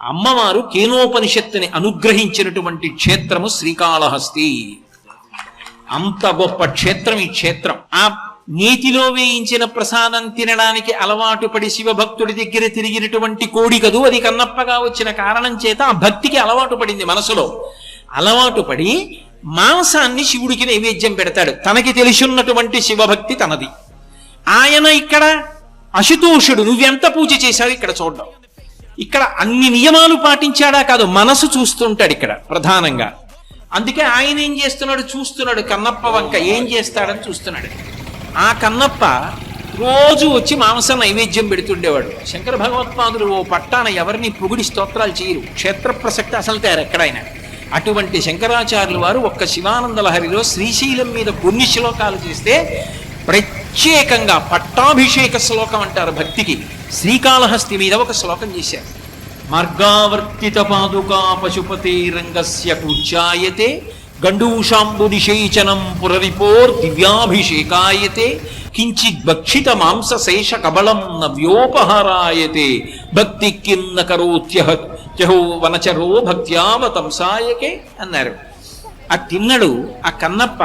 అమ్మవారు కేనోపనిషత్తుని అనుగ్రహించినటువంటి క్షేత్రము శ్రీకాళహస్తి. అంత గొప్ప క్షేత్రం ఈ క్షేత్రం. ఆ నేతిలో వేయించిన ప్రసాదం తినడానికి అలవాటు పడి శివభక్తుడి దగ్గర తిరిగినటువంటి కోడి కదూ, అది కన్నప్పగా వచ్చిన కారణం చేత ఆ భక్తికి అలవాటు పడింది. మనసులో అలవాటు పడి మాంసాన్ని శివుడికి నైవేద్యం పెడతాడు. తనకి తెలిసిన్నటువంటి శివభక్తి తనది. ఆయన ఇక్కడ అశుతోషుడు, నువ్వెంత పూజ చేశావు ఇక్కడ చూడ్డావు. ఇక్కడ అన్ని నియమాలు పాటించాడా కాదు, మనసు చూస్తుంటాడు ఇక్కడ ప్రధానంగా. అందుకే ఆయన ఏం చేస్తున్నాడు చూస్తున్నాడు, కన్నప్ప వంక ఏం చేస్తాడని చూస్తున్నాడు. ఆ కన్నప్ప రోజు వచ్చి మాంసం నైవేద్యం పెడుతుండేవాడు. శంకర భగవత్పాదులు ఓ పట్టాన ఎవరిని పొగిడి స్తోత్రాలు చేయరు, క్షేత్ర ప్రసక్తి అసలు తయారు ఎక్కడైనా. అటువంటి శంకరాచార్యులు వారు ఒక్క శివానంద లహరిలో శ్రీశైలం మీద కొన్ని శ్లోకాలు చేస్తే ప్రత్యేకంగా పట్టాభిషేక శ్లోకం అంటారు భక్తికి, శ్రీకాళహస్తి మీద ఒక శ్లోకం చేశారు. మార్గావర్తిత పాదుకా పశుపతే రంగస్య పూజ్యాయతే గండూషాంబు నిషేచనం పురరిపోర్ దివ్యాభిషేకాయతే కించిత్ భక్షిత మాంస శేష కబళం నవ్యోపహారాయతే భక్తి కిన్న కరోత్యహో వనచరో భక్త్యావతంసాయకే అన్నారు. ఆ తిన్నడు ఆ కన్నప్ప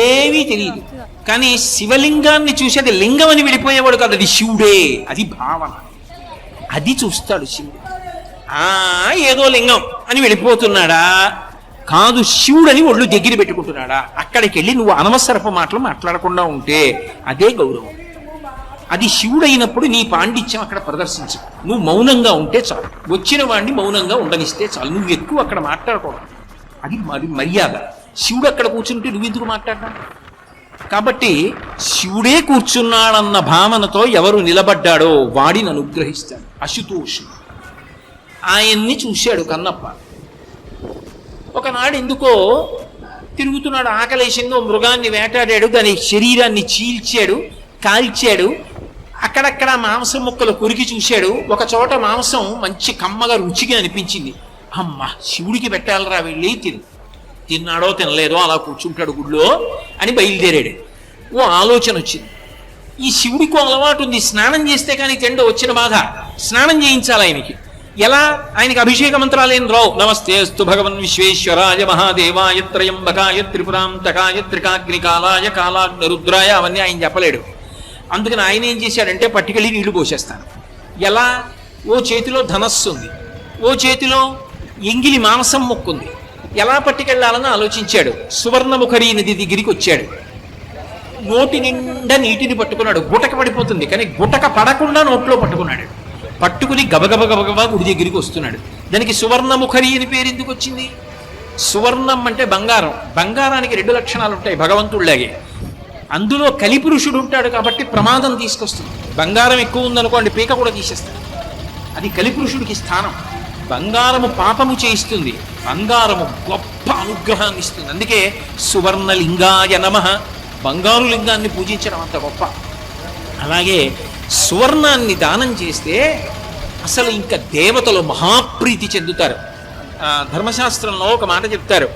ఏమీ తెలియదు, కానీ శివలింగాన్ని చూసి అది లింగం అని విడిపోయేవాడు కాదు, అది శివుడే, అది భావన. అది చూస్తాడు శివుడు. ఏదో లింగం అని వెళ్ళిపోతున్నాడా కాదు, శివుడని ఒళ్ళు దగ్గర పెట్టుకుంటున్నాడా. అక్కడికి వెళ్ళి నువ్వు అనవసరపు మాటలు మాట్లాడకుండా ఉంటే అదే గౌరవం. అది శివుడైనప్పుడు నీ పాండిత్యం అక్కడ ప్రదర్శించు. నువ్వు మౌనంగా ఉంటే చాలు, వచ్చిన వాడిని మౌనంగా ఉండనిస్తే చాలు, నువ్వు ఎక్కువ అక్కడ మాట్లాడకూడదు. అది మర్యాద. శివుడు అక్కడ కూర్చుంటే నువ్వెందుకు మాట్లాడ్డా? కాబట్టి శివుడే కూర్చున్నాడన్న భావనతో ఎవరు నిలబడ్డాడో వాడిని అనుగ్రహిస్తాడు. అశుతోషుడు ఆయన్ని చూశాడు కన్నప్ప. ఒకనాడు ఎందుకో తిరుగుతున్నాడు, ఆకలేసిందో మృగాన్ని వేటాడాడు, దాని శరీరాన్ని చీల్చాడు, కాల్చాడు. అక్కడక్కడ మాంసం ముక్కలు కొరికి చూశాడు. ఒక చోట మాంసం మంచి కమ్మగా రుచిగా అనిపించింది. అమ్మ శివుడికి పెట్టాలరా, వెళ్ళి తిన్నాడో తినలేదో అలా కూర్చుంటాడు గుళ్ళో అని బయలుదేరాడు. ఓ ఆలోచన వచ్చింది, ఈ శివుడికి అలవాటు ఉంది, స్నానం చేస్తే కానీ తిండో వచ్చిన బాధ, స్నానం చేయించాలి ఆయనకి. ఎలా? ఆయనకి అభిషేక మంత్రాలు ఏం రావు. నమస్తేస్తు భగవన్ విశ్వేశ్వరాయ మహాదేవాయ త్రయంబకాయ త్రిపురాంతకాయ త్రికాగ్నికాలాయ కాలాగ్నిరుద్రాయ అవన్నీ ఆయన చెప్పలేడు. అందుకని ఆయన ఏం చేశాడంటే పట్టుకెళ్ళి నీళ్లు పోసేస్తాను. ఎలా? ఓ చేతిలో ధనస్సు ఉంది, ఓ చేతిలో ఎంగిలి మాంసం మొక్కుంది. ఎలా పట్టుకెళ్లాలని ఆలోచించాడు. సువర్ణముఖరి నది దగ్గరికి వచ్చాడు. నోటి నిండా నీటిని పట్టుకున్నాడు. గుటక పడిపోతుంది, కానీ గుటక పడకుండా నోట్లో పట్టుకున్నాడు. పట్టుకుని గబగబ గబగబా గుడి దగ్గరికి వస్తున్నాడు. దానికి సువర్ణముఖరి అని పేరు ఎందుకు వచ్చింది? సువర్ణం అంటే బంగారం. బంగారానికి 2 లక్షణాలు ఉంటాయి భగవంతుడిలాగే. అందులో కలిపురుషుడు ఉంటాడు కాబట్టి ప్రమాదం తీసుకొస్తుంది. బంగారం ఎక్కువ ఉందనుకోండి పీక కూడా తీసేస్తాడు. అది కలిపురుషుడికి స్థానం. బంగారము పాపము చేయిస్తుంది, బంగారము గొప్ప అనుగ్రహాన్ని ఇస్తుంది. అందుకే సువర్ణలింగాయ నమః, బంగారు లింగాన్ని పూజించడం అంత గొప్ప. అలాగే సువర్ణాన్ని దానం చేస్తే అసలు ఇంకా దేవతలు మహాప్రీతి చెందుతారు. ధర్మశాస్త్రంలో ఒక మాట చెప్తారు,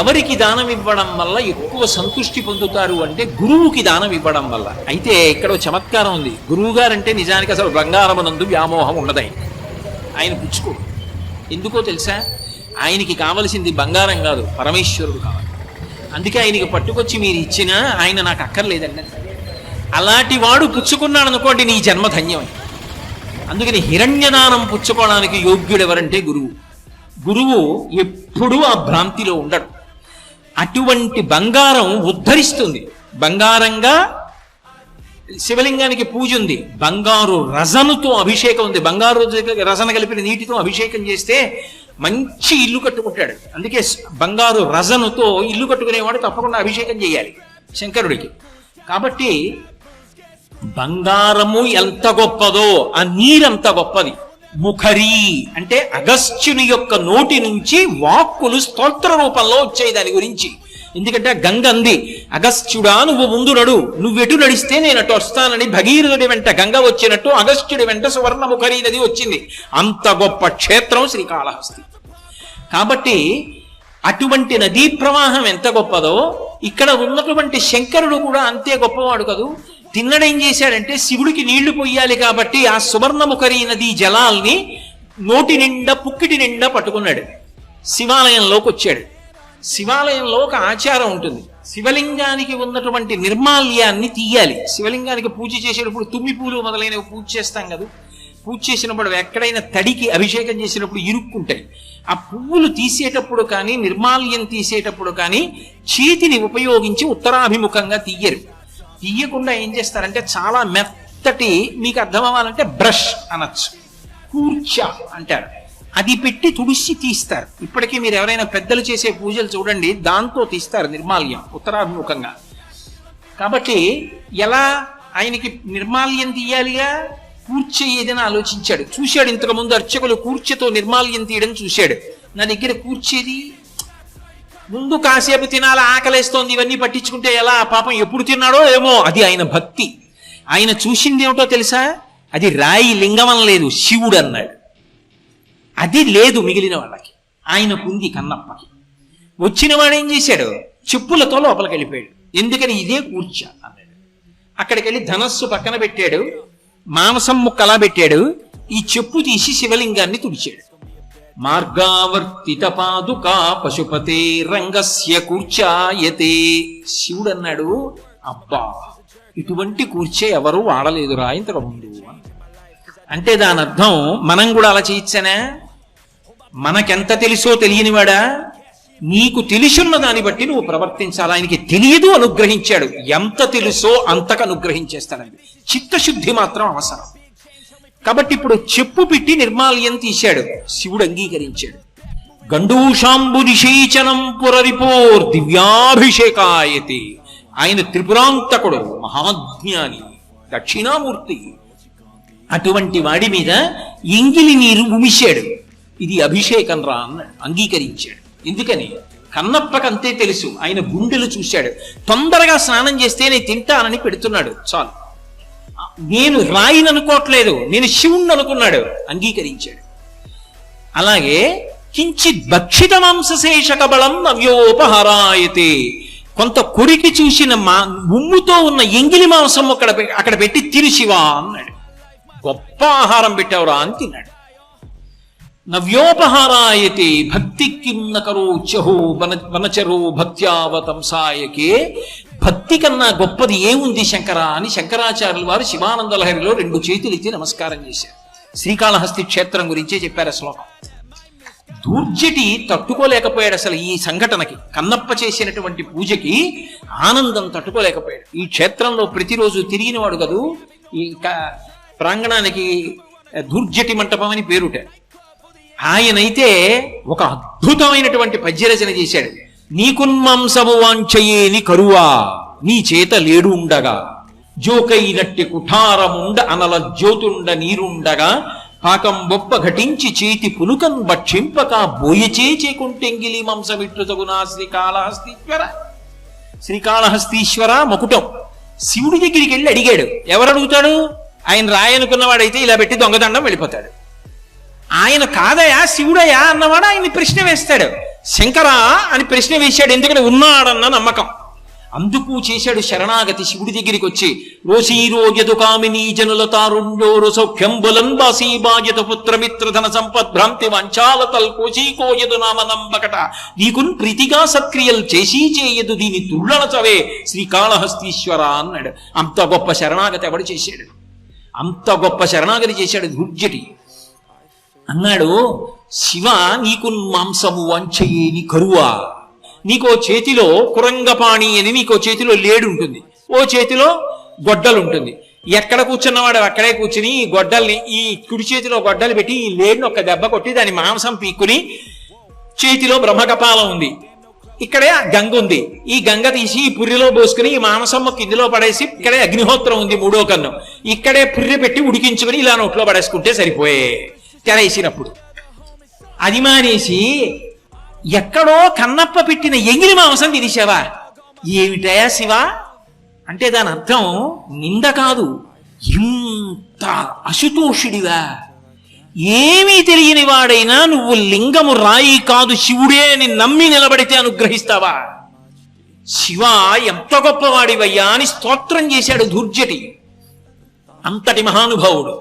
ఎవరికి దానం ఇవ్వడం వల్ల ఎక్కువ సంతృష్టి పొందుతారు అంటే గురువుకి దానం ఇవ్వడం వల్ల. అయితే ఇక్కడ చమత్కారం ఉంది. గురువు గారంటే నిజానికి అసలు బంగారమునందు వ్యామోహం ఉండదు. ఆయన పుచ్చుకోడు. ఎందుకో తెలుసా? ఆయనకి కావలసింది బంగారం కాదు, పరమేశ్వరుడు కావాలి. అందుకే ఆయనకి పట్టుకొచ్చి మీరు ఇచ్చినా ఆయన నాకు అక్కర్లేదండి. అలాంటి వాడు పుచ్చుకున్నాడు అనుకోండి, నీ జన్మ ధన్యమై. అందుకని హిరణ్యదానం పుచ్చుకోవడానికి యోగ్యుడు ఎవరంటే గురువు. గురువు ఎప్పుడూ ఆ భ్రాంతిలో ఉండడు. అటువంటి బంగారం ఉద్ధరిస్తుంది. బంగారంగా శివలింగానికి పూజ ఉంది. బంగారు రజనుతో అభిషేకం ఉంది. బంగారు రజన కలిపిన నీటితో అభిషేకం చేస్తే మంచి ఇల్లు కట్టుకుంటాడు. అందుకే బంగారు రజనుతో ఇల్లు కట్టుకునేవాడు తప్పకుండా అభిషేకం చేయాలి శంకరుడికి. కాబట్టి బంగారము ఎంత గొప్పదో ఆ నీరంత గొప్పది. ముఖరి అంటే అగస్త్యుని యొక్క నోటి నుంచి వాక్కులు స్తోత్ర రూపంలో వచ్చాయి దాని గురించి. ఎందుకంటే గంగ అంది, అగస్త్యుడా నువ్వు ముందు నడు, నువ్వెటు నడిస్తే నేను అటు వస్తానని. భగీరథుడి వెంట గంగ వచ్చినట్టు అగస్త్యుడి వెంట సువర్ణముఖరి నది వచ్చింది. అంత గొప్ప క్షేత్రం శ్రీకాళహస్తి. కాబట్టి అటువంటి నదీ ప్రవాహం ఎంత గొప్పదో ఇక్కడ ఉన్నటువంటి శంకరుడు కూడా అంతే గొప్పవాడు కదూ. తిన్నడేం చేశాడంటే శివుడికి నీళ్లు పొయ్యాలి కాబట్టి ఆ సువర్ణముఖరి నదీ జలాల్ని నోటి నిండా పుక్కిటి నిండా పట్టుకున్నాడు. శివాలయంలోకి వచ్చాడు. శివాలయంలో ఒక ఆచారం ఉంటుంది. శివలింగానికి ఉన్నటువంటి నిర్మాల్యాన్ని తీయాలి. శివలింగానికి పూజ చేసేటప్పుడు తుమ్మి పూలు మొదలైనవి పూజ చేస్తాం కదా, పూజ చేసినప్పుడు ఎక్కడైనా తడికి అభిషేకం చేసినప్పుడు ఇరుక్కుంటాయి. ఆ పువ్వులు తీసేటప్పుడు కానీ నిర్మాల్యం తీసేటప్పుడు కానీ చేతిని ఉపయోగించి ఉత్తరాభిముఖంగా తీయరు. తీయకుండా ఏం చేస్తారంటే చాలా మెత్తటి, మీకు అర్థం అవ్వాలంటే బ్రష్ అనొచ్చు, కూర్చ అంటారు, అది పెట్టి తుడిసి తీస్తారు. ఇప్పటికీ మీరు ఎవరైనా పెద్దలు చేసే పూజలు చూడండి, దాంతో తీస్తారు నిర్మాల్యం ఉత్తరాభిముఖంగా. కాబట్టి ఎలా ఆయనకి నిర్మాల్యం తీయాలిగా, కూర్చ ఏదైనా ఆలోచించాడు. చూశాడు, ఇంతకుముందు అర్చకులు కూర్చతో నిర్మాల్యం తీయడం చూశాడు. నా దగ్గర కూర్చేది, ముందు కాసేపు తినాలి, ఆకలేస్తోంది, ఇవన్నీ పట్టించుకుంటే ఎలా, పాపం ఎప్పుడు తిన్నాడో ఏమో. అది ఆయన భక్తి. ఆయన చూసింది ఏమిటో తెలుసా, అది రాయి లింగం లేదు, శివుడు అన్నాడు. అది లేదు మిగిలిన వాళ్ళకి, ఆయనకుంది కన్నప్పకి. వచ్చిన వాడు ఏం చేశాడు, చెప్పులతో లోపలికి వెళ్ళిపోయాడు. ఎందుకని, ఇదే కూర్చ అన్నాడు. అక్కడికి వెళ్ళి ధనస్సు పక్కన పెట్టాడు, మాంసం ముక్కలా పెట్టాడు, ఈ చెప్పు తీసి శివలింగాన్ని తుడిచాడు. మార్గావర్తిత పాదుకా పశుపతే రంగస్య కూర్చాయతే. శివుడు అన్నాడు, అబ్బా ఇటువంటి కూర్చే ఎవరు వాడలేదురా ఇంతకు ముందు. అంటే దాని అర్థం మనం కూడా అలా చేయొచ్చనా? మనకెంత తెలుసో తెలియనివాడా? నీకు తెలిసున్న దాన్ని బట్టి నువ్వు ప్రవర్తించాలి. ఆయనకి తెలియదు, అనుగ్రహించాడు. ఎంత తెలుసో అంతకు అనుగ్రహించేస్తాడండి. చిత్తశుద్ధి మాత్రం అవసరం. కాబట్టి ఇప్పుడు చెప్పు పెట్టి నిర్మాల్యం తీశాడు, శివుడు అంగీకరించాడు. గండూషాంబు నిషేచనం పురరిపోర్ దివ్యాభిషేకాయతి. ఆయన త్రిపురాంతకుడు, మహాజ్ఞాని, దక్షిణామూర్తి. అటువంటి వాడి మీద ఎంగిలి నీరు ఉమిశాడు. ఇది అభిషేకం రా అన్నాడు, అంగీకరించాడు. ఎందుకని, కన్నప్పకంతే తెలుసు. ఆయన గుండెలు చూశాడు. తొందరగా స్నానం చేస్తే నేను తింటానని పెడుతున్నాడు, చాలు. నేను రాయిని అనుకోవట్లేదు, నేను శివుణ్ణి అనుకున్నాడు, అంగీకరించాడు. అలాగే కించిత్ భక్షిత మాంసశేషక బలం నవ్యోపహరాయతే. కొంత కొరికి చూసిన ఉమ్ముతో ఉన్న ఎంగిలి మాంసం అక్కడ పెట్టి తిరుశివా అన్నాడు. గొప్ప ఆహారం పెట్టావురా అని తిన్నాడు. నవ్యోపహారాయతే భక్తి కిన్న కరోచహో వనచరో భక్త్యావతంసాయకే. భక్తి కన్నా గొప్పది ఏముంది శంకర అని శంకరాచార్యుల వారు శివానంద లహరిలో 2 చేతులు ఎత్తి నమస్కారం చేశారు. శ్రీకాళహస్తి క్షేత్రం గురించే చెప్పారు శ్లోకం. దూర్జటి తట్టుకోలేకపోయాడు అసలు ఈ సంఘటనకి. కన్నప్ప చేసినటువంటి పూజకి ఆనందం తట్టుకోలేకపోయాడు. ఈ క్షేత్రంలో ప్రతిరోజు తిరిగినవాడు కదూ. ఈ ప్రాంగణానికి దూర్జటి మంటపం అని పేరుట. ఆయనైతే ఒక అద్భుతమైనటువంటి పద్యరచన చేశాడు. నీకున్మాంసము వాంఛయేని కరువా నీ చేత లేడు ఉండగా, జోకైనట్టి కుఠారముండ అనల జ్యోతుండ నీరుండగా, పాకం బొప్ప ఘటించి చేతి పునుకన్ భక్షింపక బోయచే చేకుంటెంగిలి మాంసమిట్లు తగునా శ్రీకాళహస్తీశ్వర. శ్రీకాళహస్తీశ్వర మకుటం. శివుడి దగ్గరికి వెళ్ళి అడిగాడు. ఎవరు అడుగుతాడు? ఆయన రాయనుకున్నవాడైతే ఇలా పెట్టి దొంగదండం వెళ్ళిపోతాడు. ఆయన కాదయా శివుడయా అన్నవాడు ఆయన్ని ప్రశ్న వేస్తాడు. శంకరా అని ప్రశ్న వేశాడు. ఎందుకని, ఉన్నాడన్న నమ్మకం. అందుకు చేశాడు శరణాగతి. శివుడి దగ్గరికి వచ్చి రోషీరోగ్యదు కామినీ జనుల తారుండోరు సౌఖ్యం బులన్ బాసీ బాధ్యత పుత్రమిత్రధన సంపద్భ్రాంతి వంచాలతల్ కోశీకోయదు నామ నంబకట నీకున్ ప్రీతిగా సత్క్రియలు చేసి చేయదు దీని తుళ్ళనచవే శ్రీకాళహస్తీశ్వర అన్నాడు. అంత గొప్ప శరణాగతి ఎవడు చేశాడు? అంత గొప్ప శరణాగతి చేశాడు దుర్జటి. అన్నాడు, శివ నీకు మాంసము వంచయేని కరువా. నీకో చేతిలో కురంగపాణి అని నీకో చేతిలో లేడు ఉంటుంది, ఓ చేతిలో గొడ్డలు ఉంటుంది. ఎక్కడ కూర్చున్నవాడు అక్కడే కూర్చుని ఈ గొడ్డల్ని, ఈ కుడి చేతిలో గొడ్డలు పెట్టి ఈ లేడుని ఒక దెబ్బ కొట్టి దాని మాంసం పీక్కుని, చేతిలో బ్రహ్మకపాలం ఉంది, ఇక్కడే గంగ ఉంది, ఈ గంగ తీసి ఈ పుర్రెలో పోసుకుని ఈ మాంసం కిందిలో పడేసి, ఇక్కడే అగ్నిహోత్రం ఉంది 3వ కన్ను, ఇక్కడే పుర్రె పెట్టి ఉడికించుకుని ఇలా నోట్లో పడేసుకుంటే సరిపోయే. తెరేసినప్పుడు అది మానేసి ఎక్కడో కన్నప్ప పెట్టిన ఎంగిలి మాంసం తినేసావా? ఏమిటయా శివ అంటే దాని అర్థం నింద కాదు, ఇంత అశుతోషుడివా, ఏమీ తెలియని వాడైనా నువ్వు లింగము రాయి కాదు శివుడే అని నమ్మి నిలబడితే అనుగ్రహిస్తావా? శివ ఎంత గొప్పవాడివయ్యా అని స్తోత్రం చేశాడు దుర్జటి. అంతటి మహానుభావుడు.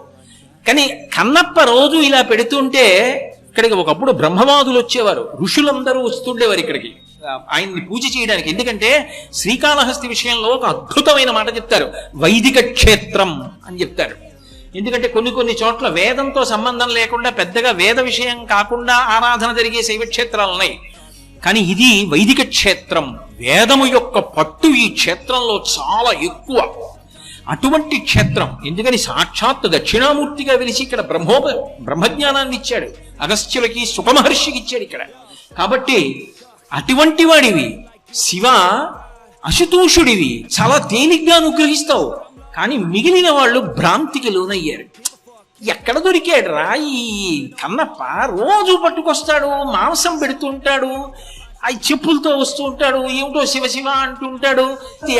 కానీ కన్నప్ప రోజు ఇలా పెడుతుంటే ఇక్కడికి ఒకప్పుడు బ్రహ్మవాదులు వచ్చేవారు, ఋషులందరూ వస్తుండేవారు ఇక్కడికి ఆయన్ని పూజ చేయడానికి. ఎందుకంటే శ్రీకాళహస్తి విషయంలో ఒక అద్భుతమైన మాట చెప్తారు, వైదిక క్షేత్రం అని చెప్తారు. ఎందుకంటే కొన్ని చోట్ల వేదంతో సంబంధం లేకుండా పెద్దగా వేద విషయం కాకుండా ఆరాధన జరిగే శైవ క్షేత్రాలు ఉన్నాయి. కానీ ఇది వైదిక క్షేత్రం, వేదము యొక్క పట్టు ఈ క్షేత్రంలో చాలా ఎక్కువ. అటువంటి క్షేత్రం. ఎందుకని సాక్షాత్ దక్షిణామూర్తిగా వెలిసి ఇక్కడ బ్రహ్మజ్ఞానాన్ని ఇచ్చాడు, అగస్త్యులకి సుఖమహర్షికి ఇచ్చాడు ఇక్కడ. కాబట్టి అటువంటి వాడివి శివ, అశుతోషుడివి, చాలా తేలిగ్గా అనుగ్రహిస్తావు. కానీ మిగిలిన వాళ్ళు భ్రాంతికి లోనయ్యారు. ఎక్కడ దొరికాడు రా ఈ కన్నప్ప? రోజు పట్టుకొస్తాడు, మాంసం పెడుతుంటాడు, అవి చెప్పులతో వస్తూ ఉంటాడు, ఏమిటో శివ శివ అంటుంటాడు.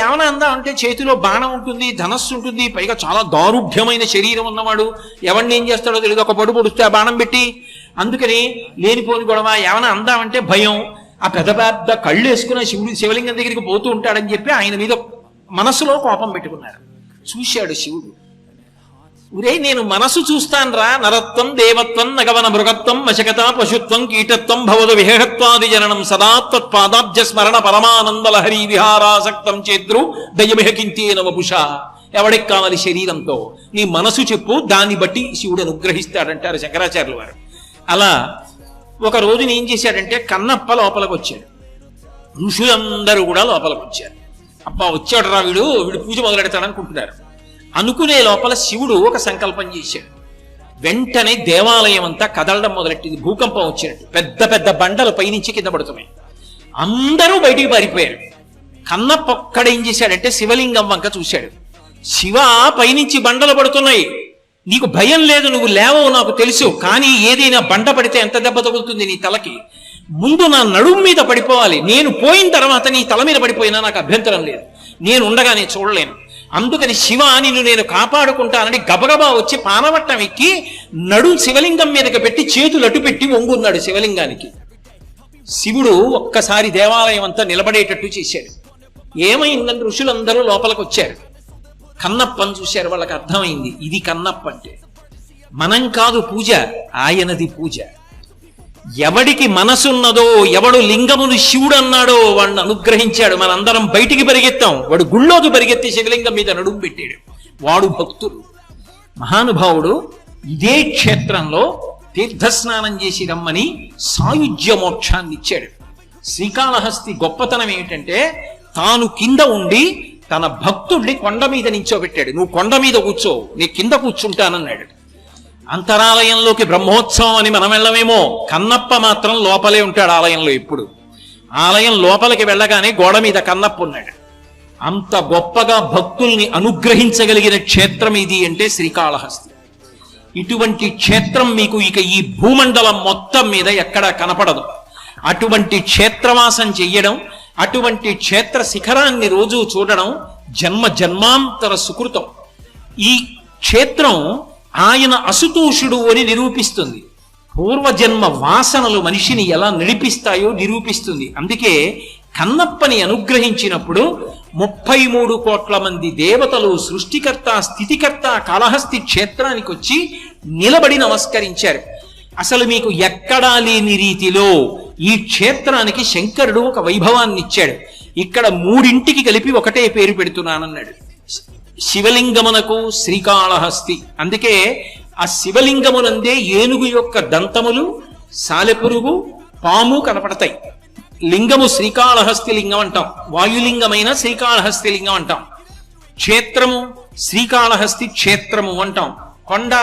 ఏమైనా అందా అంటే చేతిలో బాణం ఉంటుంది, ధనస్సు ఉంటుంది, పైగా చాలా దారుఢ్యమైన శరీరం ఉన్నవాడు. ఎవరిని ఏం చేస్తాడో తెలియదు, ఒక పడు పొడిస్తే ఆ బాణం పెట్టి. అందుకని లేనిపోని గొడవ. ఏమైనా అందామంటే భయం. ఆ పెద్ద పెద్ద కళ్ళు వేసుకున్న శివలింగం దగ్గరికి పోతూ ఉంటాడని చెప్పి ఆయన మీద మనసులో కోపం పెట్టుకున్నారు. చూశాడు శివుడు, ఒరే నేను మనసు చూస్తాన్రా, నరత్వం దేవత్వం నగవన మృగత్వం మశకత పశుత్వం కీటత్వం భవదు విహత్వాది జననం సదా త్వత్పాదాబ్జ స్మరణ పరమానందలహరి విహారాసక్తం చేద్రు దయమిహకింతేన వపుష. ఎవడికి కావాలి శరీరంతో? నీ మనసు చెప్పు, దాన్ని బట్టి శివుడు అనుగ్రహిస్తాడంటారు శంకరాచార్యుల వారు. అలా ఒక రోజున ఏం చేశాడంటే కన్నప్ప లోపలికి వచ్చాడు, ఋషులందరూ కూడా లోపలికి వచ్చారు. అబ్బా వచ్చాడు రా వీడు పూజ మొదలెడతాడనుకుంటున్నారు. అనుకునే లోపల శివుడు ఒక సంకల్పం చేశాడు. వెంటనే దేవాలయం అంతా కదలడం మొదలెట్టింది, భూకంపం వచ్చినట్టు. పెద్ద పెద్ద బండలు పైనుంచి కింద పడుతున్నాయి. అందరూ బయటికి పారిపోయారు. కన్నప్ప ఒక్కడేం చేశాడంటే శివలింగం వంక చూశాడు. శివ, పైనుంచి బండలు పడుతున్నాయి, నీకు భయం లేదు, నువ్వు లేవవు నాకు తెలుసు. కానీ ఏదైనా బండ పడితే ఎంత దెబ్బ తగులుతుంది నీ తలకి? ముందు నా నడుము మీద పడిపోవాలి, నేను పోయిన తర్వాత నీ తల మీద పడిపోయినా నాకు అభ్యంతరం లేదు, నేను ఉండగా నేను చూడలేను. అందుకని శివ నిన్ను నేను కాపాడుకుంటానని గబగబా వచ్చి పానవట్టం ఎక్కి నడు శివలింగం మీదకి పెట్టి చేతులు అటు పెట్టి వంగున్నాడు శివలింగానికి. శివుడు ఒక్కసారి దేవాలయం అంతా నిలబడేటట్టు చేశాడు. ఏమైందని ఋషులందరూ లోపలికి వచ్చారు. కన్నప్పని చూశారు, వాళ్ళకి అర్థమైంది ఇది కన్నప్ప అంటే. మనం కాదు పూజ, ఆయనది పూజ. ఎవడికి మనసున్నదో, ఎవడు లింగమును శివుడు అన్నాడో వాడిని అనుగ్రహించాడు. మనందరం బయటికి పరిగెత్తాం, వాడు గుళ్ళోకి పరిగెత్తి శివలింగం మీద నడుము పెట్టాడు. వాడు భక్తుడు, మహానుభావుడు. ఇదే క్షేత్రంలో తీర్థస్నానం చేసి రమ్మని సాయుజ్య మోక్షాన్ని ఇచ్చాడు. శ్రీకాళహస్తి గొప్పతనం ఏమిటంటే తాను కింద ఉండి తన భక్తుడిని కొండ మీద నించోబెట్టాడు. నువ్వు కొండ మీద కూర్చో, నీ కింద కూర్చుంటానన్నాడు. అంతరాలయంలోకి బ్రహ్మోత్సవం అని మనం వెళ్ళమేమో, కన్నప్ప మాత్రం లోపలే ఉంటాడు ఆలయంలో. ఎప్పుడు ఆలయం లోపలికి వెళ్ళగానే గోడ మీద కన్నప్ప ఉన్నాడు. అంత గొప్పగా భక్తుల్ని అనుగ్రహించగలిగిన క్షేత్రం ఇది అంటే శ్రీకాళహస్తి. ఇటువంటి క్షేత్రం మీకు ఇక ఈ భూమండలం మొత్తం మీద ఎక్కడా కనపడదు. అటువంటి క్షేత్రవాసం చెయ్యడం, అటువంటి క్షేత్ర శిఖరాన్ని రోజు చూడడం జన్మ జన్మాంతర సుకృతం. ఈ క్షేత్రం ఆయన అశుతోషుడు అని నిరూపిస్తుంది. పూర్వజన్మ వాసనలు మనిషిని ఎలా నడిపిస్తాయో నిరూపిస్తుంది. అందుకే కన్నప్పని అనుగ్రహించినప్పుడు 33 కోట్ల మంది దేవతలు, సృష్టికర్త స్థితికర్త కాళహస్తి క్షేత్రానికి వచ్చి నిలబడి నమస్కరించారు. అసలు మీకు ఎక్కడా లేని రీతిలో ఈ క్షేత్రానికి శంకరుడు ఒక వైభవాన్ని ఇచ్చాడు. ఇక్కడ మూడింటికి కలిపి ఒకటే పేరు పెడుతున్నానన్నాడు, శివలింగమునకు శ్రీకాళహస్తి. అందుకే ఆ శివలింగమునందే ఏనుగు యొక్క దంతములు, సాలెపురుగు, పాము కనపడతాయి. లింగము శ్రీకాళహస్తి లింగం అంటాం, వాయులింగమైన శ్రీకాళహస్తి లింగం అంటాం. క్షేత్రము శ్రీకాళహస్తి క్షేత్రము అంటాం, కొండ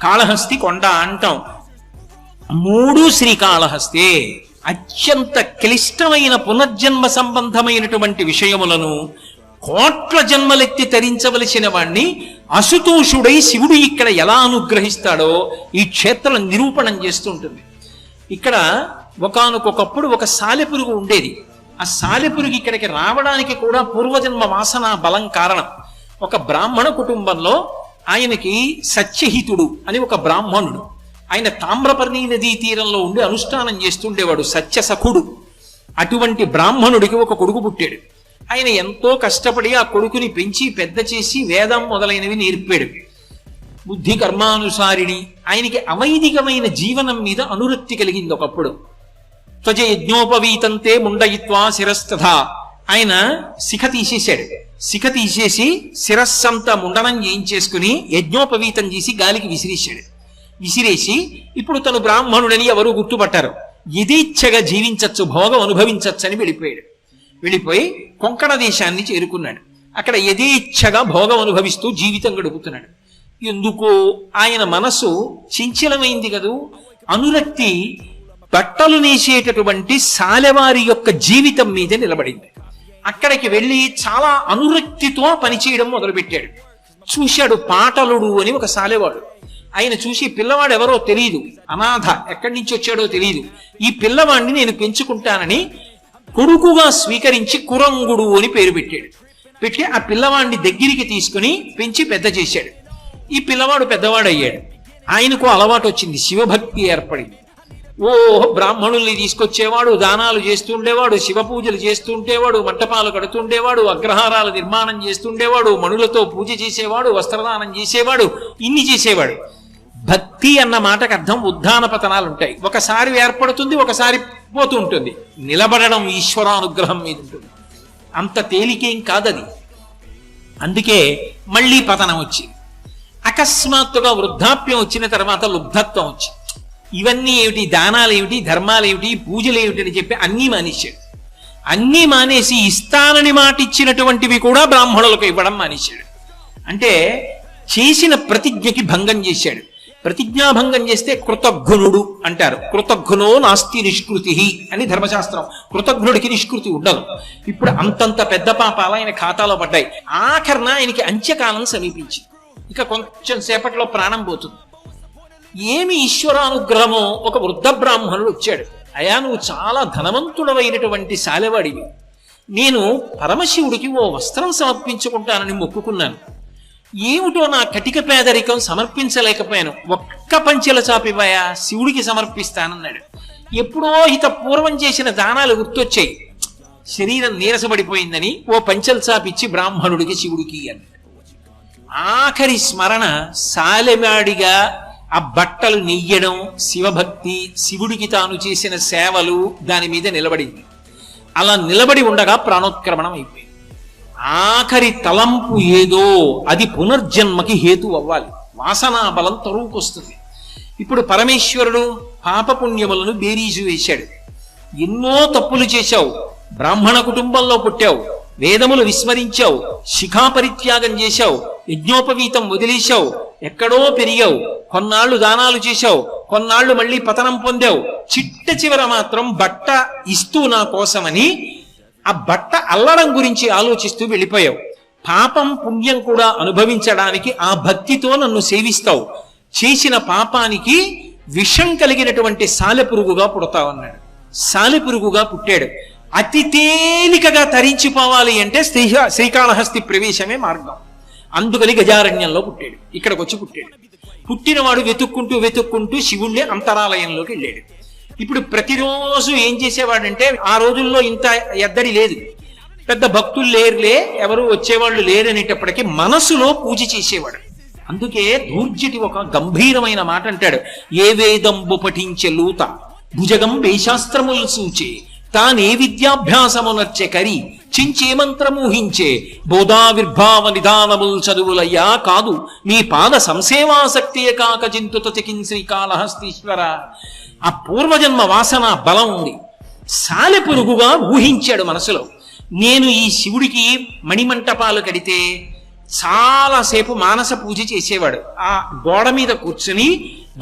కాళహస్తి కొండ అంటాం. మూడు శ్రీకాళహస్తే. అత్యంత క్లిష్టమైన పునర్జన్మ సంబంధమైనటువంటి విషయములను కోట్ల జన్మలెత్తి తరించవలసిన వాణ్ణి అశుతోషుడై శివుడు ఇక్కడ ఎలా అనుగ్రహిస్తాడో ఈ క్షేత్రం నిరూపణం చేస్తుంటుంది. ఇక్కడ ఒకానొకప్పుడు ఒక సాలెపురుగు ఉండేది. ఆ సాలెపురుగు ఇక్కడికి రావడానికి కూడా పూర్వజన్మ వాసన బలం కారణం. ఒక బ్రాహ్మణ కుటుంబంలో ఆయనకి సత్యహితుడు అని ఒక బ్రాహ్మణుడు, ఆయన తామ్రపర్ణి నదీ తీరంలో ఉండి అనుష్ఠానం చేస్తుండేవాడు, సత్యసఖుడు. అటువంటి బ్రాహ్మణుడికి ఒక కొడుకు పుట్టాడు. ఆయన ఎంతో కష్టపడి ఆ కొడుకుని పెంచి పెద్ద చేసి వేదం మొదలైనవి నేర్పాడు. బుద్ధి కర్మానుసారిణి. ఆయనకి అవైదికమైన జీవనం మీద అనురక్తి కలిగింది ఒకప్పుడు. త్వజ యజ్ఞోపవీతంతే ముండయిత్వా శిరస్తథ. ఆయన శిఖ తీసేశాడు. శిఖ తీసేసి శిరస్సంతా ముండనం చేయించేసుకుని యజ్ఞోపవీతం చేసి గాలికి విసిరేశాడు. విసిరేసి ఇప్పుడు తను బ్రాహ్మణుడని ఎవరు గుర్తుపట్టారు. యథేచ్ఛగా జీవించచ్చు, భోగం అనుభవించచ్చు అని వెళ్ళిపోయి కొంకణ దేశాన్ని చేరుకున్నాడు. అక్కడ యథేచ్ఛగా భోగం అనుభవిస్తూ జీవితం గడుపుతున్నాడు. ఎందుకో ఆయన మనసు చంచలమైంది కదూ. అనురక్తి బట్టలు నేసేటటువంటి సాలెవారి యొక్క జీవితం మీద నిలబడింది. అక్కడికి వెళ్ళి చాలా అనురక్తితో పనిచేయడం మొదలుపెట్టాడు. చూశాడు పాటలుడు అని ఒక సాలెవాడు. ఆయన చూసి పిల్లవాడు ఎవరో తెలియదు, అనాథ, ఎక్కడి నుంచి వచ్చాడో తెలియదు, ఈ పిల్లవాడిని నేను పెంచుకుంటానని కొడుకుగా స్వీకరించి కురంగుడు అని పేరు పెట్టాడు. పెట్టి ఆ పిల్లవాడిని దగ్గరికి తీసుకుని పెంచి పెద్ద చేశాడు. ఈ పిల్లవాడు పెద్దవాడయ్యాడు. ఆయనకు అలవాటు వచ్చింది, శివభక్తి ఏర్పడింది. బ్రాహ్మణుల్ని తీసుకొచ్చేవాడు, దానాలు చేస్తుండేవాడు, శివ పూజలు చేస్తుండేవాడు, మంటపాలు కడుతుండేవాడు, అగ్రహారాలు నిర్మాణం చేస్తుండేవాడు, మణులతో పూజ చేసేవాడు, వస్త్రదానం చేసేవాడు, ఇన్ని చేసేవాడు. భక్తి అన్న మాటకు అర్థం ఉద్ధాన పతనాలు ఉంటాయి. ఒకసారి ఏర్పడుతుంది, ఒకసారి పోతూ ఉంటుంది. నిలబడడం ఈశ్వరానుగ్రహం మీద ఉంటుంది. అంత తేలికేం కాదది. అందుకే మళ్ళీ పతనం వచ్చింది. అకస్మాత్తుగా వృద్ధాప్యం వచ్చిన తర్వాత లుబ్ధత్వం వచ్చింది. ఇవన్నీ ఏమిటి, దానాలు ఏమిటి, ధర్మాలు ఏమిటి, పూజలు ఏమిటి అని చెప్పి అన్నీ మానేశాడు. అన్నీ మానేసి ఇస్తానని మాట ఇచ్చినటువంటివి కూడా బ్రాహ్మణులకు ఇవ్వడం మానేశాడు. అంటే చేసిన ప్రతిజ్ఞకి భంగం చేశాడు. ప్రతిజ్ఞాభంగం చేస్తే కృతఘ్నుడు అంటారు. కృతఘ్నో నాస్తి నిష్కృతి అని ధర్మశాస్త్రం. కృతఘ్నుడికి నిష్కృతి ఉండదు. ఇప్పుడు అంతంత పెద్ద పాపాలు ఆయన ఖాతాలో పడ్డాయి. ఆఖరణ ఆయనకి అంత్యకాలం సమీపించింది. ఇక కొంచెం సేపట్లో ప్రాణం పోతుంది. ఏమి ఈశ్వరానుగ్రహమో, ఒక వృద్ధ బ్రాహ్మణుడు వచ్చాడు. అయా, నువ్వు చాలా ధనవంతుడమైనటువంటి సాలెవాడివి. నేను పరమశివుడికి ఓ వస్త్రం సమర్పించుకుంటానని మొక్కుకున్నాను. ఏమిటో నా కటిక పేదరికం సమర్పించలేకపోయాను. ఒక్క పంచెల చాపివ్వయా, శివుడికి సమర్పిస్తానన్నాడు. ఎప్పుడో హిత పూర్వం చేసిన దానాలు గుర్తొచ్చాయి. శరీరం నీరసపడిపోయిందని ఓ పంచెల చాపిచ్చి బ్రాహ్మణుడికి శివుడికి అన్నాడు. ఆఖరి స్మరణ సాలెవాడిగా ఆ బట్టలు నెయ్యడం, శివభక్తి, శివుడికి తాను చేసిన సేవలు దాని మీద నిలబడింది. అలా నిలబడి ఉండగా ప్రాణోత్క్రమణం అయిపోయింది. ఆఖరి తలంపు ఏదో అది పునర్జన్మకి హేతు అవ్వాలి. వాసనా బలం తరువుకొస్తుంది. ఇప్పుడు పరమేశ్వరుడు పాపపుణ్యములను బేరీజు వేశాడు. ఎన్నో తప్పులు చేశావు, బ్రాహ్మణ కుటుంబంలో పుట్టావు, వేదములు విస్మరించావు, శిఖా పరిత్యాగం చేశావు, యజ్ఞోపవీతం వదిలేశావు, ఎక్కడో పెరిగావు, కొన్నాళ్లు దానాలు చేశావు, కొన్నాళ్లు మళ్ళీ పతనం పొందావు. చిట్ట చివర మాత్రం బట్ట ఇస్తూ నా కోసమని ఆ బట్ట అల్లడం గురించి ఆలోచిస్తూ వెళ్ళిపోయావు. పాపం పుణ్యం కూడా అనుభవించడానికి ఆ భక్తితో నన్ను సేవిస్తావు. చేసిన పాపానికి విషం కలిగినటువంటి సాలెపురుగుగా పుడతావన్నాడు. సాలెపురుగుగా పుట్టాడు. అతి తేలికగా తరించిపోవాలి అంటే శ్రీకాళహస్తి ప్రవేశమే మార్గం. అందుకని గజారణ్యంలో పుట్టాడు. ఇక్కడికి వచ్చి పుట్టాడు. పుట్టినవాడు వెతుక్కుంటూ శివుణ్ణి అంతరాలయంలోకి వెళ్ళాడు. ఇప్పుడు ప్రతిరోజు ఏం చేసేవాడంటే, ఆ రోజుల్లో ఇంత ఎద్దడి లేదు, పెద్ద భక్తులు లేరులే, ఎవరు వచ్చేవాళ్ళు లేరనేటప్పటికీ మనసులో పూజ చేసేవాడు. అందుకే దూర్జటి ఒక గంభీరమైన మాట అంటాడు. ఏ వేదంబు పఠించే లూత భుజగం వేశాస్త్రములు సూచే తానే విద్యాభ్యాసమునర్చె కరి చించే మంత్రమూహించే బోధావిర్భావ నిదానముల్ చదువులయ్యా కాదు మీ పాద సంసేవాసక్తియ కాక చింతుత చికిన్ శ్రీకాళహస్తీశ్వర. ఆ పూర్వజన్మ వాసన బలం ఉంది. సాలెపురుగుగా ఊహించాడు మనసులో. నేను ఈ శివుడికి మణిమంటపాలు కడితే చాలాసేపు మానస పూజ చేసేవాడు. ఆ గోడ మీద కూర్చుని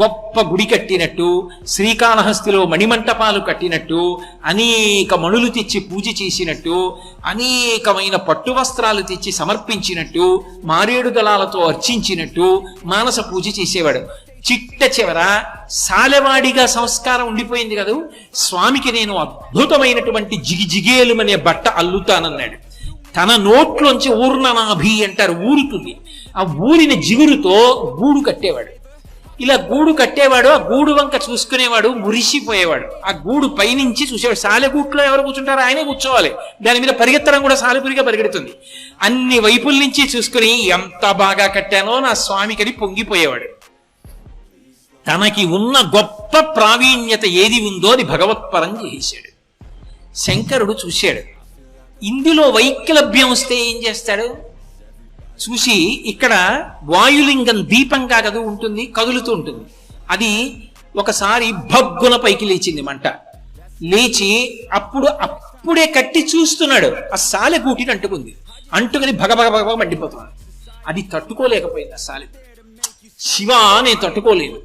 గొప్ప గుడి కట్టినట్టు, శ్రీకాళహస్తిలో మణిమంటపాలు కట్టినట్టు, అనేక మణులు తెచ్చి పూజ చేసినట్టు, అనేకమైన పట్టు వస్త్రాలు తెచ్చి సమర్పించినట్టు, మారేడు దళాలతో అర్చించినట్టు మానస పూజ చేసేవాడు. చిట్ట చివర సాలెవాడిగా సంస్కారం ఉండిపోయింది కదూ. స్వామికి నేను అద్భుతమైనటువంటి జిగిజిగేలుమనే బట్ట అల్లుతానన్నాడు. తన నోట్లోంచి ఊర్ణనాభి అంటారు, ఊరుతుంది. ఆ ఊరిన జిగురుతో గూడు కట్టేవాడు. ఇలా గూడు కట్టేవాడు, ఆ గూడు వంక చూసుకునేవాడు, మురిసిపోయేవాడు. ఆ గూడు పైనుంచి చూసేవాడు. సాలెగూట్లో ఎవరు కూర్చుంటారో ఆయనే కూర్చోవాలి. దాని మీద పరిగెత్తడం కూడా సాలెపురిగా పరిగెడుతుంది. అన్ని వైపుల నుంచి చూసుకుని ఎంత బాగా కట్టానో నా స్వామికని పొంగిపోయేవాడు. తనకి ఉన్న గొప్ప ప్రావీణ్యత ఏది ఉందో అది భగవత్పరం చేశాడు. శంకరుడు చూశాడు, ఇందులో వైక్లభ్యం వస్తే ఏం చేస్తాడు చూసి, ఇక్కడ వాయులింగం దీపంగా కదు ఉంటుంది, కదులుతూ ఉంటుంది. అది ఒకసారి భగ్గున పైకి లేచింది మంట. లేచి అప్పుడే కట్టి చూస్తున్నాడు, ఆ సాలెగూటిని అంటుకుని భగభగ మండిపోతున్నాడు. అది తట్టుకోలేకపోయింది ఆ సాలె. శివ, నేను తట్టుకోలేదు.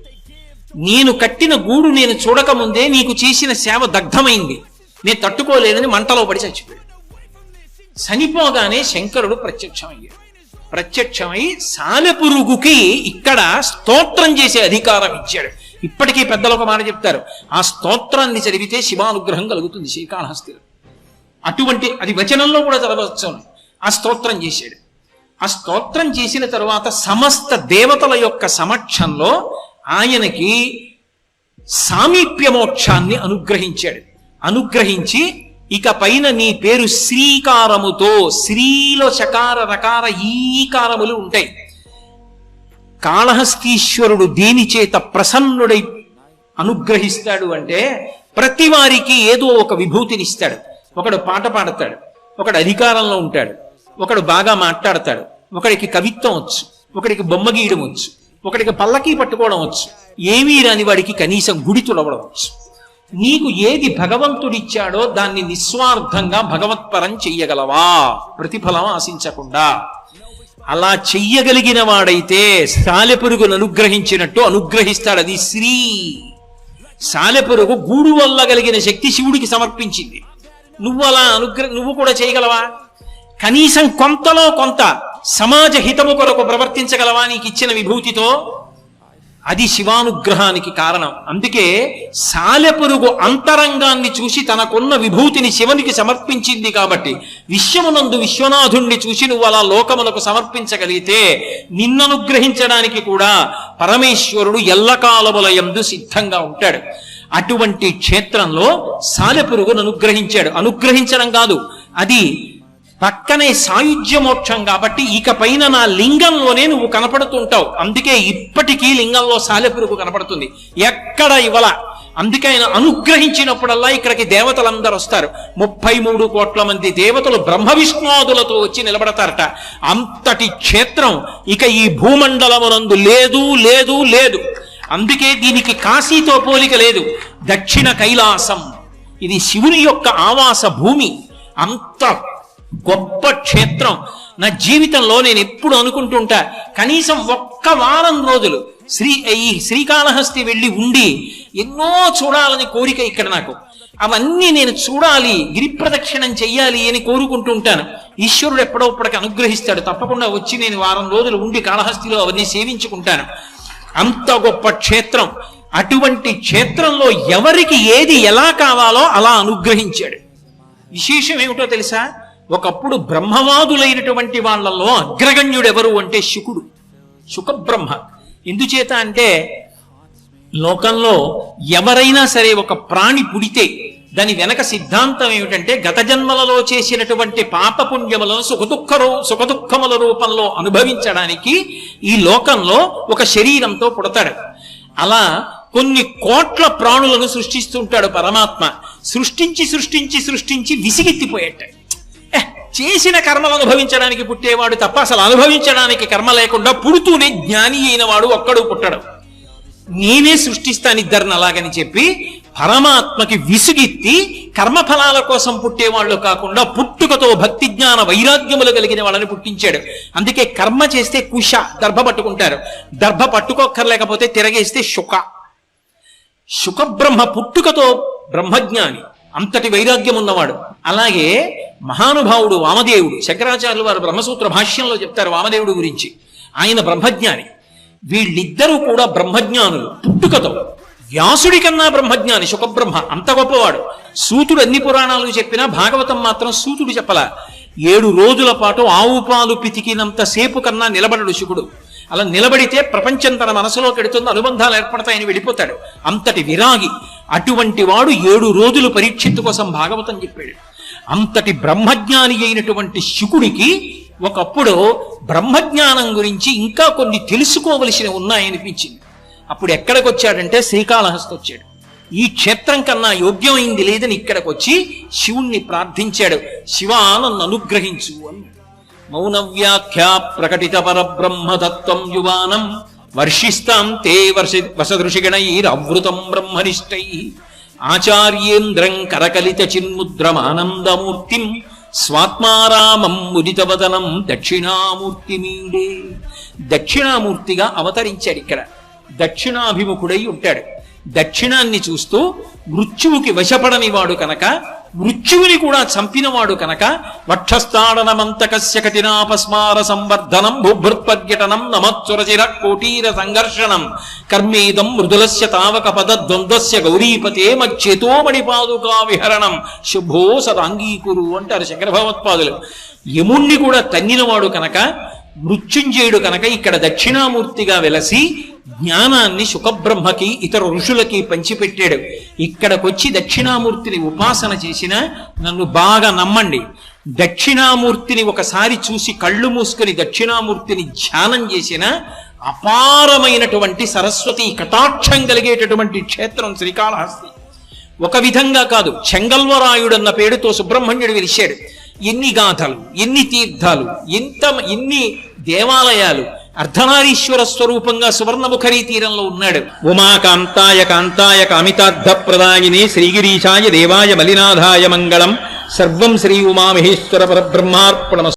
నేను కట్టిన గూడు నేను చూడకముందే నీకు చేసిన సేవ దగ్ధమైంది. నేను తట్టుకోలేదని మంటలో పడి చచ్చిపోయాడు. చనిపోగానే శంకరుడు ప్రత్యక్షమై సాలెపురుగుకి ఇక్కడ స్తోత్రం చేసే అధికారం ఇచ్చాడు. ఇప్పటికీ పెద్దలు ఒక మాట చెప్తారు, ఆ స్తోత్రాన్ని చదివితే శివానుగ్రహం కలుగుతుంది శ్రీకాళహస్తిలో. అటువంటి అది వచనంలో కూడా చదవచ్చు. ఆ స్తోత్రం చేశాడు. ఆ స్తోత్రం చేసిన తరువాత సమస్త దేవతల యొక్క సమక్షంలో ఆయనకి సామీప్య మోక్షాన్ని అనుగ్రహించి ఇక పైన నీ పేరు శ్రీకారముతో, శ్రీలో చకార రకార ఈకారములు ఉంటాయి. కాళహస్తీశ్వరుడు దేని చేత ప్రసన్నుడై అనుగ్రహిస్తాడు అంటే, ప్రతి వారికి ఏదో ఒక విభూతినిస్తాడు. ఒకడు పాట పాడతాడు, ఒకడు అధికారంలో ఉంటాడు, ఒకడు బాగా మాట్లాడతాడు, ఒకడికి కవిత్వం వచ్చు, ఒకడికి బొమ్మ గీయడం వచ్చు, ఒకడికి పల్లకీ పట్టుకోవడం వచ్చు, ఏమీ రాని వాడికి కనీసం గుడి తుడవడం వచ్చు. నీకు ఏది భగవంతుడిచ్చాడో దాన్ని నిస్వార్థంగా భగవత్పరం చెయ్యగలవా, ప్రతిఫలం ఆశించకుండా? అలా చెయ్యగలిగిన వాడైతే సాలెపురుగును అనుగ్రహించినట్టు అనుగ్రహిస్తాడు. అది శ్రీ. సాలెపురుగు గూడు వల్ల కలిగిన శక్తి శివుడికి సమర్పించింది. నువ్వు కూడా చేయగలవా? కనీసం కొంతలో కొంత సమాజ హితము కొరకు ప్రవర్తించగలవా నీకు ఇచ్చిన విభూతితో? అది శివానుగ్రహానికి కారణం. అందుకే సాలెపురుగు అంతరంగాన్ని చూసి తనకున్న విభూతిని శివునికి సమర్పించింది కాబట్టి, విశ్వమునందు విశ్వనాథుణ్ణి చూసి నువ్వు అలా లోకములకు సమర్పించగలిగితే నిన్ననుగ్రహించడానికి కూడా పరమేశ్వరుడు ఎల్లకాలముల యందు సిద్ధంగా ఉంటాడు. అటువంటి క్షేత్రంలో సాలెపురుగును అనుగ్రహించడం కాదు, అది పక్కనే సాయుధ్య మోక్షం కాబట్టి ఇక పైన నా లింగంలోనే నువ్వు కనపడుతుంటావు. అందుకే ఇప్పటికీ లింగంలో సాలెపురుగు కనపడుతుంది, ఎక్కడ ఇవ్వాల. అందుకే ఆయన అనుగ్రహించినప్పుడల్లా ఇక్కడికి దేవతలందరూ వస్తారు. 33 కోట్ల మంది దేవతలు బ్రహ్మ విష్ణువాదులతో వచ్చి నిలబడతారట. అంతటి క్షేత్రం ఇక ఈ భూమండలమునందు లేదు. అందుకే దీనికి కాశీతో పోలిక లేదు. దక్షిణ కైలాసం ఇది శివుని యొక్క ఆవాస భూమి. అంత గొప్ప క్షేత్రం. నా జీవితంలో నేను ఎప్పుడు అనుకుంటుంటా, కనీసం ఒక్క వారం రోజులు ఈ శ్రీకాళహస్తి వెళ్ళి ఉండి ఎన్నో చూడాలని కోరిక ఇక్కడ నాకు. అవన్నీ నేను చూడాలి, గిరి ప్రదక్షిణం చెయ్యాలి అని కోరుకుంటూ ఉంటాను. ఈశ్వరుడు ఎప్పుడోప్పటికి అనుగ్రహిస్తాడు. తప్పకుండా వచ్చి నేను వారం రోజులు ఉండి కాళహస్తిలో అవన్నీ సేవించుకుంటాను. అంత గొప్ప క్షేత్రం. అటువంటి క్షేత్రంలో ఎవరికి ఏది ఎలా కావాలో అలా అనుగ్రహించాడు. విశేషం ఏమిటో తెలుసా? ఒకప్పుడు బ్రహ్మవాదులైనటువంటి వాళ్ళలో అగ్రగణ్యుడు ఎవరు అంటే శుకబ్రహ్మ. ఎందుచేత అంటే లోకంలో ఎవరైనా సరే ఒక ప్రాణి పుడితే దాని వెనక సిద్ధాంతం ఏమిటంటే, గత జన్మలలో చేసినటువంటి పాపపుణ్యములను సుఖదుఖముల రూపంలో అనుభవించడానికి ఈ లోకంలో ఒక శరీరంతో పుడతాడు. అలా కొన్ని కోట్ల ప్రాణులను సృష్టిస్తుంటాడు పరమాత్మ. సృష్టించి విసిగెత్తిపోయేట. చేసిన కర్మలు అనుభవించడానికి పుట్టేవాడు తప్ప అసలు అనుభవించడానికి కర్మ లేకుండా పుడుతూనే జ్ఞాని అయిన వాడు ఒక్కడు పుట్టడు. నేనే సృష్టిస్తాను ఇద్దరిని అలాగని చెప్పి పరమాత్మకి విసుగెత్తి కర్మఫలాల కోసం పుట్టేవాళ్ళు కాకుండా పుట్టుకతో భక్తి జ్ఞాన వైరాగ్యములు కలిగిన వాళ్ళని పుట్టించాడు. అందుకే కర్మ చేస్తే కుష, దర్భ పట్టుకుంటారు. దర్భ పట్టుకోక్కర్లేకపోతే తిరగేస్తే శుకబ్రహ్మ పుట్టుకతో బ్రహ్మజ్ఞాని, అంతటి వైరాగ్యం ఉన్నవాడు. అలాగే మహానుభావుడు వామదేవుడు, శంకరాచార్యులు వారు బ్రహ్మసూత్ర భాష్యంలో చెప్తారు వామదేవుడు గురించి. ఆయన బ్రహ్మజ్ఞాని. వీళ్ళిద్దరూ కూడా బ్రహ్మజ్ఞానులు పుట్టుకతో. వ్యాసుడి కన్నా బ్రహ్మజ్ఞాని శుకబ్రహ్మ, అంత గొప్పవాడు. సూతుడు అన్ని పురాణాలు చెప్పినా భాగవతం మాత్రం సూతుడు చెప్పలా. 7 రోజుల పాటు ఆవు పాలు పితికినంత సేపు కన్నా నిలబడడు శుకుడు. అలా నిలబడితే ప్రపంచం తన మనసులో పెడుతుంది, అనుబంధాలు ఏర్పడతాయని వెళ్ళిపోతాడు. అంతటి విరాగి. అటువంటి వాడు 7 రోజులు పరీక్షిత్తు కోసం భాగవతం చెప్పాడు. అంతటి బ్రహ్మజ్ఞాని అయినటువంటి శుకుడికి ఒకప్పుడు బ్రహ్మజ్ఞానం గురించి ఇంకా కొన్ని తెలుసుకోవలసినవి ఉన్నాయనిపించింది. అప్పుడు ఎక్కడికి వచ్చాడంటే శ్రీకాళహస్తి వచ్చాడు. ఈ క్షేత్రం కన్నా యోగ్యమైంది లేదని ఇక్కడికి వచ్చి శివుణ్ణి ప్రార్థించాడు. శివా నన్ను అనుగ్రహించు అన్నాడు. మౌన వ్యాఖ్యా ప్రకటిత పరబ్రహ్మతత్వం యువానం వర్షిస్తాం తే వసదృషిగణైరవృతం బ్రహ్మనిష్టై ఆచార్యేంద్రం కరకలిత చిన్ముద్రమానందమూర్తిం స్వాత్మారామం ముదితవదనం దక్షిణామూర్తిమీడే. దక్షిణామూర్తిగా అవతరించాడు. ఇక్కడ దక్షిణాభిముఖుడై ఉంటాడు. దక్షిణాన్ని చూస్తూ మృత్యువుకి వశపడని వాడు కనుక, మృత్యువుని కూడా చంపినవాడు కనుక వక్షస్థాడనమంతకస్య కఠినాపస్మార సంవర్ధనం భూభృత్పర్యటనం నమత్సురచిర కోటీర సంఘర్షణం కర్మేదం మృదులస్య తావక పద ద్వంద్వస్య గౌరీపతే మచ్చేతోమణి పాదుకా విహరణం శుభో సదాంగీకురు అంటారు శంకర భగవత్పాదులు. యముణ్ణి కూడా తన్నినవాడు కనుక, మృత్యుంజయుడు కనుక ఇక్కడ దక్షిణామూర్తిగా వెలసి జ్ఞానాన్ని శుకబ్రహ్మకి ఇతర ఋషులకి పంచిపెట్టాడు. ఇక్కడికొచ్చి దక్షిణామూర్తిని ఉపాసన చేసిన, నన్ను బాగా నమ్మండి, దక్షిణామూర్తిని ఒకసారి చూసి కళ్ళు మూసుకొని దక్షిణామూర్తిని ధ్యానం చేసిన అపారమైనటువంటి సరస్వతి కటాక్షం కలిగేటటువంటి క్షేత్రం శ్రీకాళహస్తి. ఒక విధంగా కాదు, చెంగల్వరాయుడన్న పేరుతో సుబ్రహ్మణ్యుడు వెలిశాడు. ఎన్ని గాథలు, ఎన్ని తీర్థాలు, ఎన్ని దేవాలయాలు. అర్ధనారీశ్వర స్వరూపంగా సువర్ణముఖరీ తీరంలో ఉన్నాడు. ఉమాకాంతాయ కాంతాయ కామితార్థ ప్రదాయిని శ్రీగిరీశాయ దేవాయ మలినాథాయ మంగళం. సర్వం శ్రీ ఉమామహేశ్వర పరబ్రహ్మార్పణమస్తు.